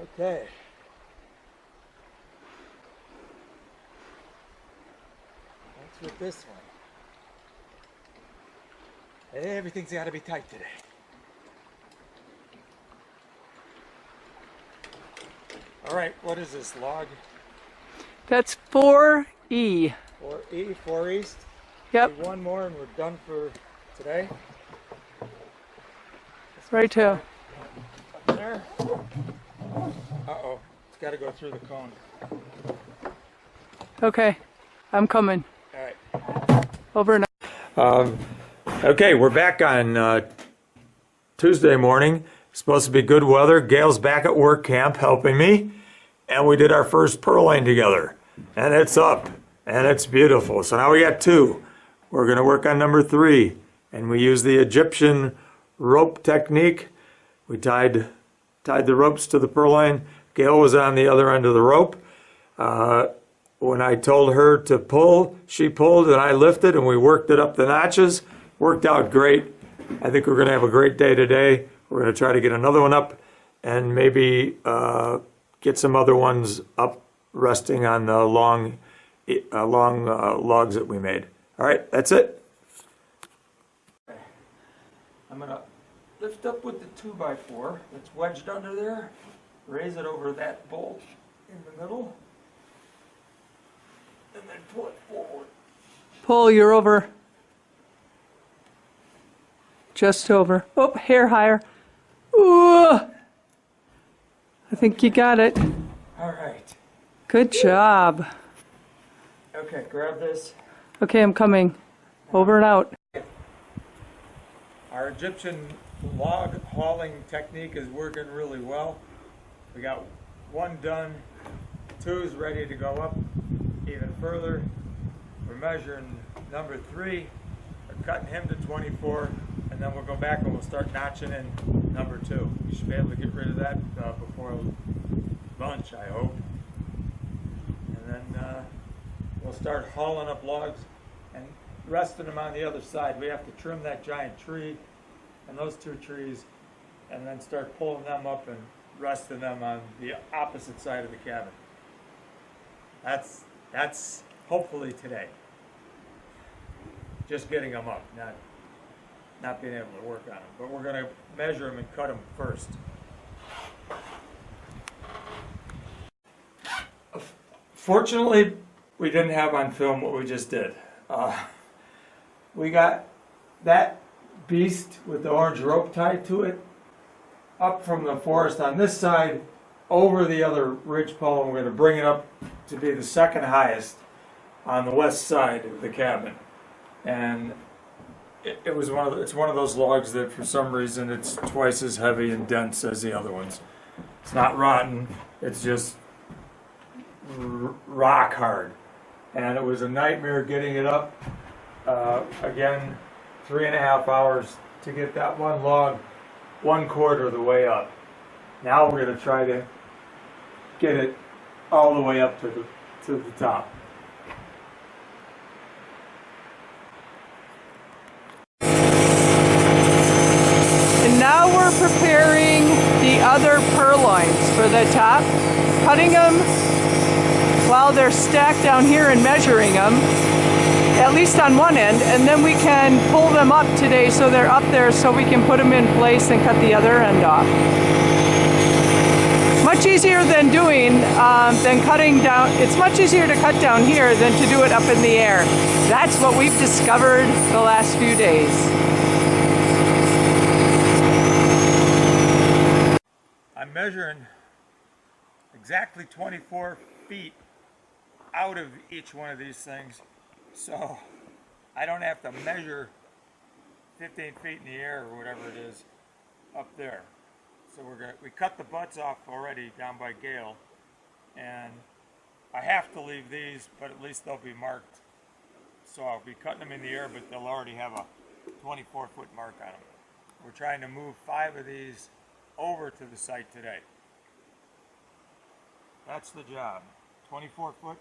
Okay. What's with this one? Everything's got to be tight today. All right, what is this log? That's 4E. 4E, 4 east. Yep. Do one more and we're done for today. Right too. Up there. Uh-oh, it's got to go through the cone. Okay, I'm coming. All right. Over now. Okay, we're back on Tuesday morning. Supposed to be good weather. Gail's back at work camp helping me. And we did our first purloin together. And it's up. And it's beautiful. So now we got 2. We're going to work on number 3. And we use the Egyptian rope technique. We tied the ropes to the purloin. Gail was on the other end of the rope. When I told her to pull, she pulled and I lifted and we worked it up the notches. Worked out great. I think we're going to have a great day today. We're going to try to get another one up and maybe get some other ones up resting on the long logs that we made. All right, that's it. I'm going to lift up with the 2x4 that's wedged under there, raise it over that bolt in the middle, and then pull it forward. Pull, you're over. Just over. Oh, hair higher. Ooh. I think you got it. All right. Good job. Okay, grab this. Okay, I'm coming. Over and out. Our Egyptian log hauling technique is working really well. We got 1 done, 2 is ready to go up even further. We're measuring number 3. We're cutting him to 24, and then we'll go back and we'll start notching in number 2. We should be able to get rid of that before lunch, I hope. And then we'll start hauling up logs and resting them on the other side. We have to trim that giant tree and those 2 trees and then start pulling them up and resting them on the opposite side of the cabin. That's hopefully today. Just getting them up, not being able to work on them. But we're going to measure them and cut them first. Fortunately, we didn't have on film what we just did. We got that beast with the orange rope tied to it up from the forest on this side over the other ridgepole, and we're going to bring it up to be the second highest on the west side of the cabin. And it's one of those logs that for some reason it's twice as heavy and dense as the other ones. It's not rotten, it's just rock hard. And it was a nightmare getting it up. Again, 3.5 hours to get that one log 1/4 of the way up. Now we're going to try to get it all the way up to the top. And now we're preparing the other purloins for the top, cutting them while they're stacked down here and measuring them, at least on one end, and then we can pull them up today so they're up there so we can put them in place and cut the other end off. Much easier than cutting down. It's much easier to cut down here than to do it up in the air. That's what we've discovered the last few days. I'm measuring exactly 24 feet out of each one of these things, so I don't have to measure 15 feet in the air or whatever it is up there. So we cut the butts off already down by Gail, and I have to leave these, but at least they'll be marked. So I'll be cutting them in the air, but they'll already have a 24-foot mark on them. We're trying to move 5 of these over to the site today. That's the job. 24 foot.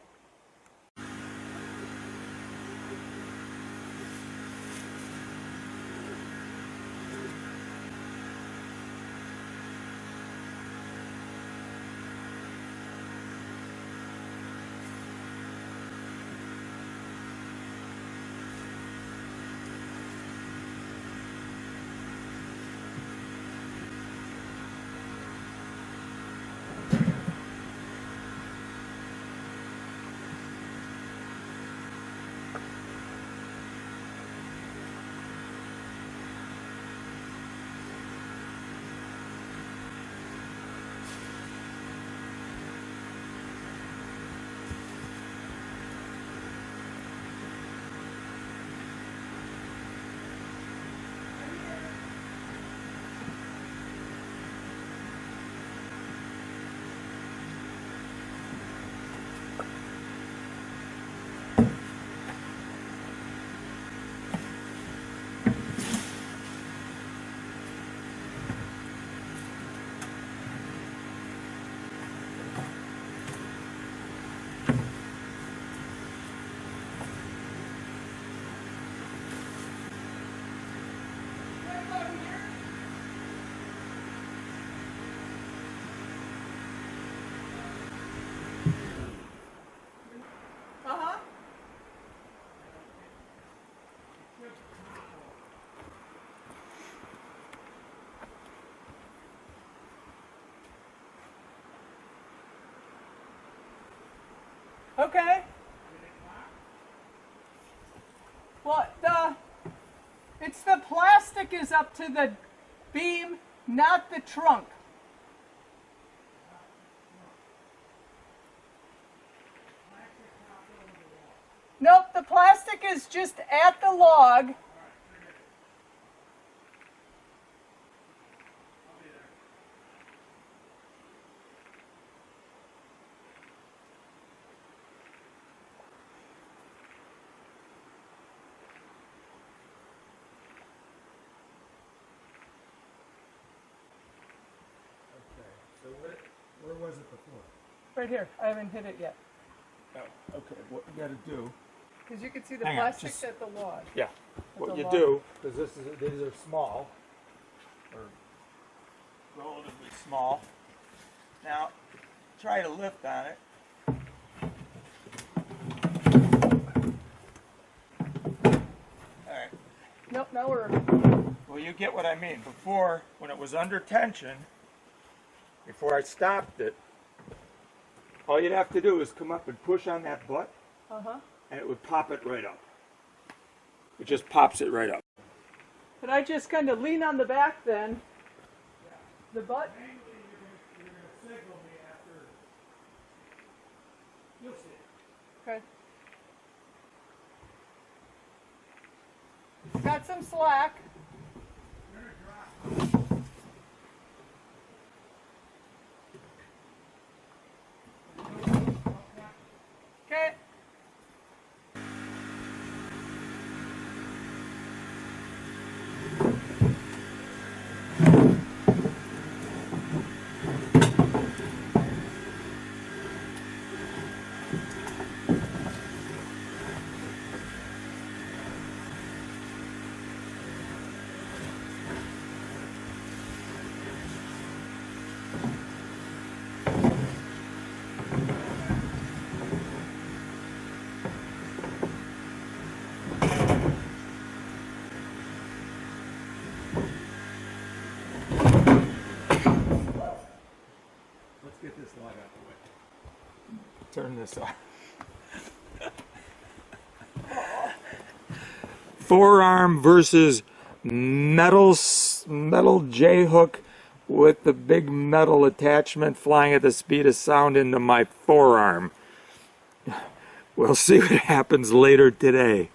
Okay. Well, it's the plastic is up to the beam, not the trunk. Nope, the plastic is just at the log. So where was it before? Right here. I haven't hit it yet. Oh, okay. What you got to do? Because you can see the Hang on, plastic just- at the log. Yeah. What the you log. do, because these are small, or relatively small. Now, try to lift on it. All right. Nope, now we're... Well, you get what I mean. Before, when it was under tension, before I stopped it, all you'd have to do is come up and push on that butt, Uh-huh. and it would pop it right up. It just pops it right up. But I just kind of lean on the back then. The butt. You're going to signal me after. You'll see. Okay. Got some slack. Okay. Let's get this log out the way. Turn this off. Forearm versus metal J hook with the big metal attachment flying at the speed of sound into my forearm. We'll see what happens later today.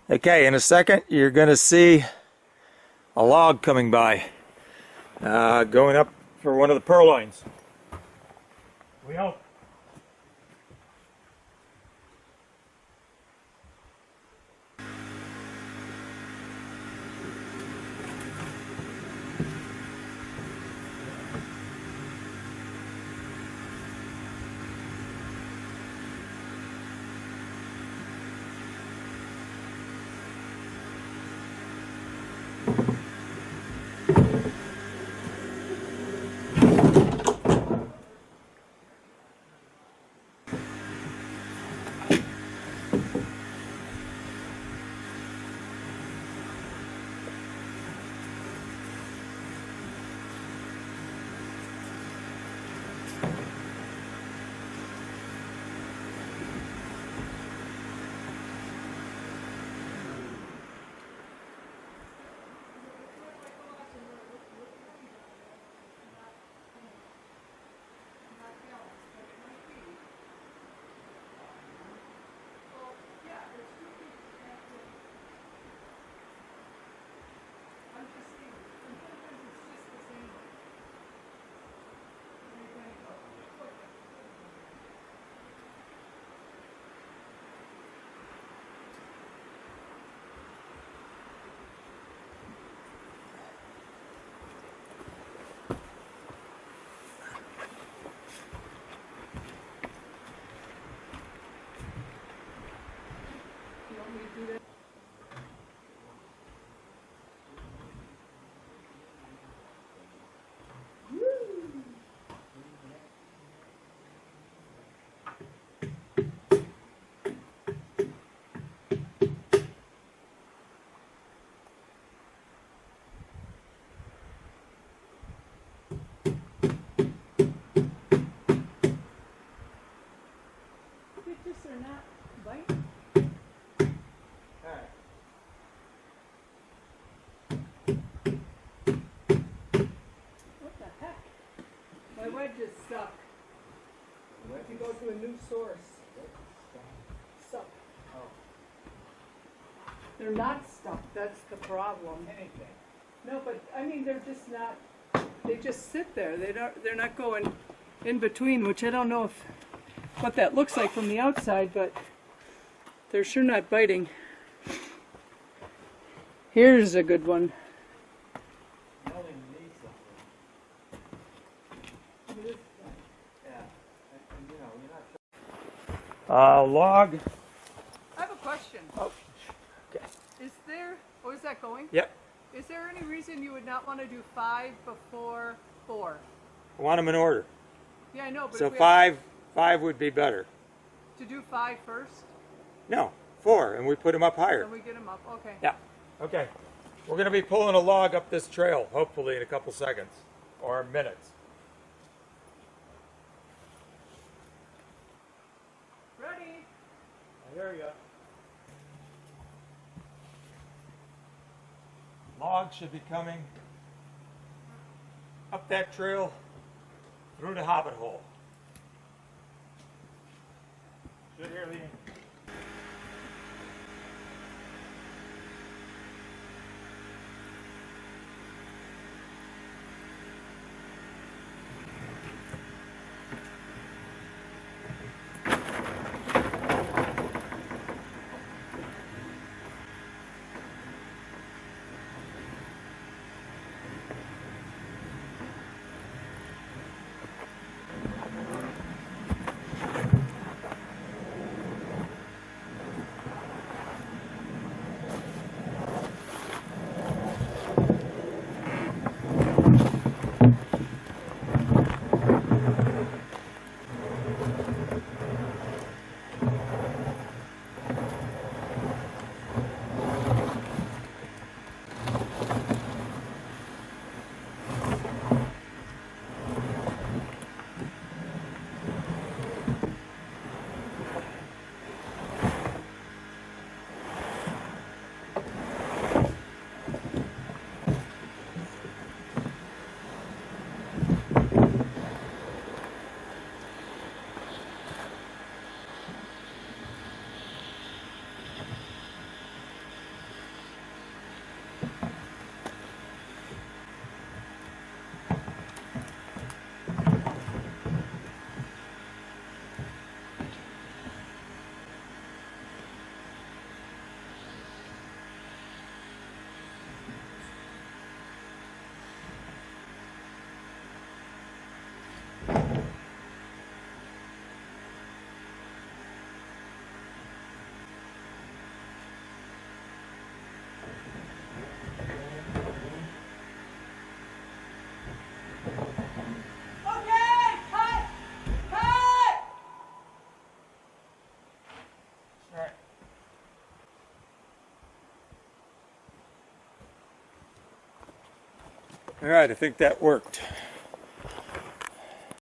Okay, in a second you're going to see a log coming by, going up for one of the purloins. We hope. a new source. Stuck. They're not stuck, that's the problem. Anything. No, but I mean, they're just not, they just sit there. They're not going in between, which I don't know what that looks like from the outside, but they're sure not biting. Here's a good one. Log. I have a question. Oh, okay. Is there, oh, is that going? Yep. Is there any reason you would not want to do 5 before 4? I want them in order. Yeah, I know, but So if we have five would be better. to do 5 first, No, 4, and we put them up higher. then we get them up. Okay. Yeah. Okay. We're going to be pulling a log up this trail, hopefully in a couple seconds or minutes. Ready? I hear you. Logs should be coming up that trail through the hobbit hole. Should hear the All right, I think that worked.